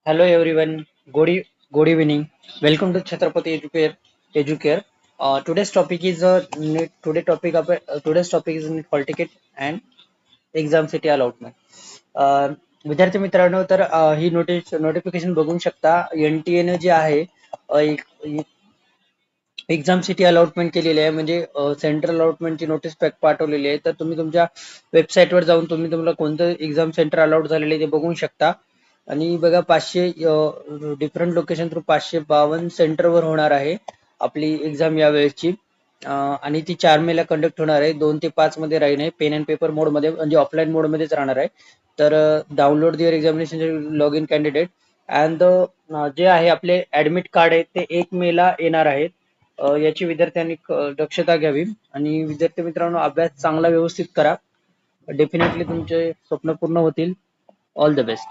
Hello everyone. Good evening. Welcome to Chhatrapati Educare. Today's topic is today's topic is NEET Hall Ticket and Exam City Allotment. विद्यार्थी मित्रांनो तर ही notification बघू शकता. NTA ने जे आहे एक्झाम सिटी अलॉटमेंट केलेली आहे, म्हणजे सेंट्रल अलॉटमेंटची नोटीस पाठवलेली आहे. तर तुम्ही तुमच्या वेबसाईटवर जाऊन तुम्हाला कोणतं एक्झाम सेंटर अलॉट झालेले ते बघू शकता. आणि बघा 500 डिफरंट लोकेशन थ्रू 552 सेंटरवर होणार आहे आपली एक्झाम या वेळेची. आणि ती 4 मेला कंडक्ट होणार आहे. 2 ते 5 मध्ये राहील आहे, पेन अँड पेपर मोड मध्ये, म्हणजे ऑफलाईन मोड मध्येच राहणार आहे. तर download your examination log in candidate and जे आहे आपले ऍडमिट कार्ड आहे ते 1 मेला येणार आहेत. याची विद्यार्थ्यांनी दक्षता घ्यावी. आणि विद्यार्थी मित्रांनो, अभ्यास चांगला व्यवस्थित करा. डेफिनेटली तुमचे स्वप्न पूर्ण होतील. All the best.